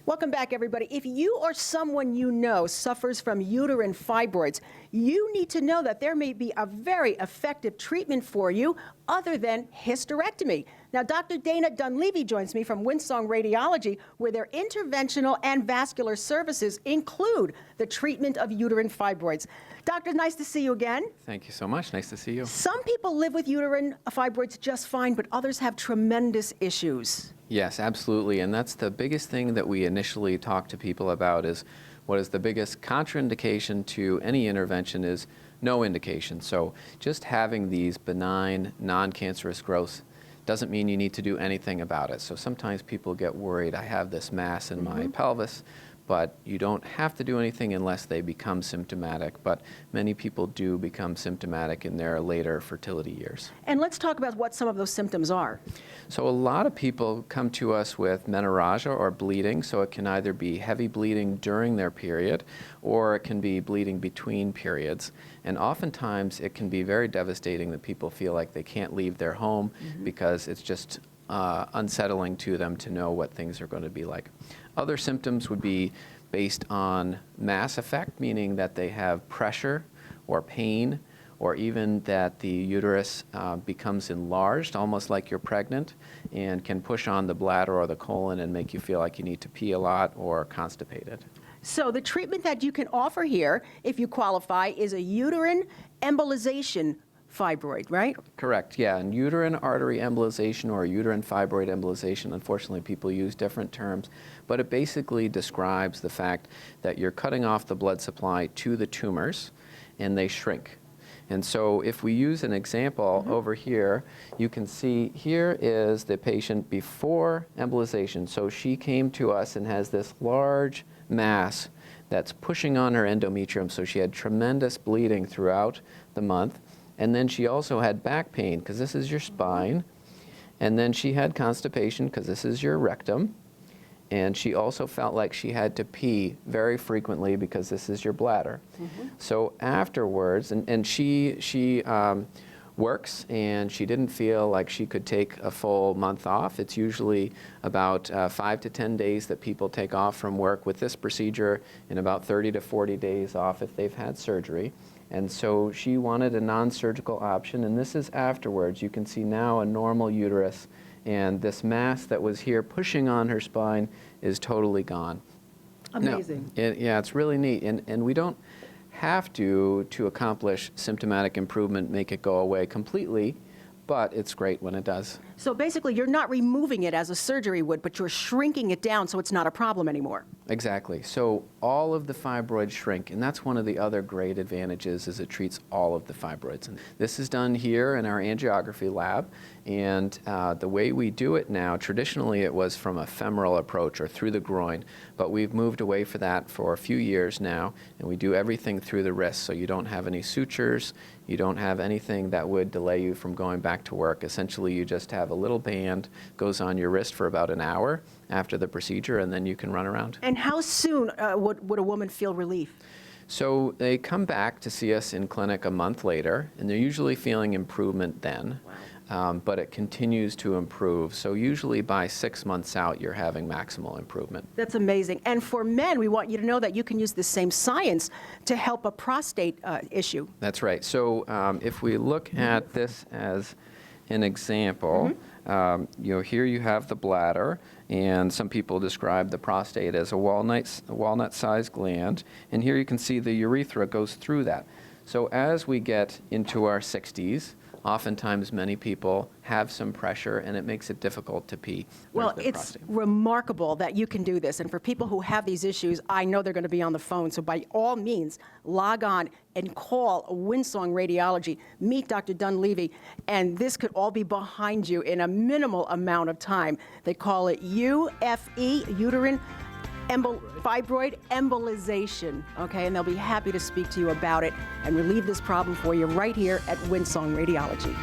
Welcome back, everybody. If you or someone you know suffers from uterine fibroids, you need to know that there may be a very effective treatment for you other than hysterectomy. Now, Dr. Dana Dunleavy joins me from Windsong Radiology, where their interventional and vascular services include the treatment of uterine fibroids. Doctor, nice to see you again. Thank you so much. Nice to see you. Some people live with uterine fibroids just fine, but others have tremendous issues. Yes, absolutely. And that's the biggest thing that we initially talk to people about is what is the biggest contraindication to any intervention is no indication. So just having these benign, non-cancerous growths doesn't mean you need to do anything about it. So sometimes people get worried, I have this mass in my pelvis, but you don't have to do anything unless they become symptomatic. But many people do become symptomatic in their later fertility years. And let's talk about what some of those symptoms are. So a lot of people come to us with menorrhagia or bleeding. So it can either be heavy bleeding during their period or it can be bleeding between periods. And oftentimes it can be very devastating that people feel like they can't leave their home because it's just unsettling to them to know what things are going to be like. Other symptoms would be based on mass effect, meaning that they have pressure or pain, or even that the uterus becomes enlarged, almost like you're pregnant, and can push on the bladder or the colon and make you feel like you need to pee a lot or constipated. So the treatment that you can offer here, if you qualify, is a uterine embolization fibroid, right? Correct, yeah, and uterine artery embolization or uterine fibroid embolization, unfortunately people use different terms, but it basically describes the fact that you're cutting off the blood supply to the tumors and they shrink. And so if we use an example over here, you can see here is the patient before embolization. So she came to us and has this large mass that's pushing on her endometrium, so she had tremendous bleeding throughout the month. And then she also had back pain, because this is your spine. And then she had constipation, because this is your rectum. And she also felt like she had to pee very frequently, because this is your bladder. So afterwards, and she works, and she didn't feel like she could take a full month off. It's usually about 5 to 10 days that people take off from work with this procedure, and about 30 to 40 days off if they've had surgery. And so she wanted a non-surgical option, and this is afterwards. You can see now a normal uterus, and this mass that was here pushing on her spine is totally gone. Amazing. Now, yeah, it's really neat, and we don't have to accomplish symptomatic improvement, make it go away completely, but it's great when it does. So basically, you're not removing it as a surgery would, but you're shrinking it down so it's not a problem anymore. Exactly. So all of the fibroids shrink, and that's one of the other great advantages is it treats all of the fibroids. And this is done here in our angiography lab, and the way we do it now, traditionally it was from a femoral approach or through the groin, but we've moved away from that for a few years now, and we do everything through the wrist, so you don't have any sutures, you don't have anything that would delay you from going back to work. Essentially, you just have a little band, goes on your wrist for about an hour after the procedure, and then you can run around. And how soon would a woman feel relief? So they come back to see us in clinic a month later, and they're usually feeling improvement then. But it continues to improve. So usually by 6 months out, you're having maximal improvement. That's amazing. And for men, we want you to know that you can use the same science to help a prostate issue. That's right. So if we look at this as an example, here you have the bladder, and some people describe the prostate as a walnut-sized gland. And here you can see the urethra goes through that. So as we get into our 60s, oftentimes many people have some pressure, and it makes it difficult to pee. Well, it's remarkable that you can do this. And for people who have these issues, I know they're going to be on the phone. So by all means, log on and call Windsong Radiology. Meet Dr. Dunleavy. And this could all be behind you in a minimal amount of time. They call it UFE, Uterine Fibroid Embolization, okay? And they'll be happy to speak to you about it and relieve this problem for you right here at Windsong Radiology.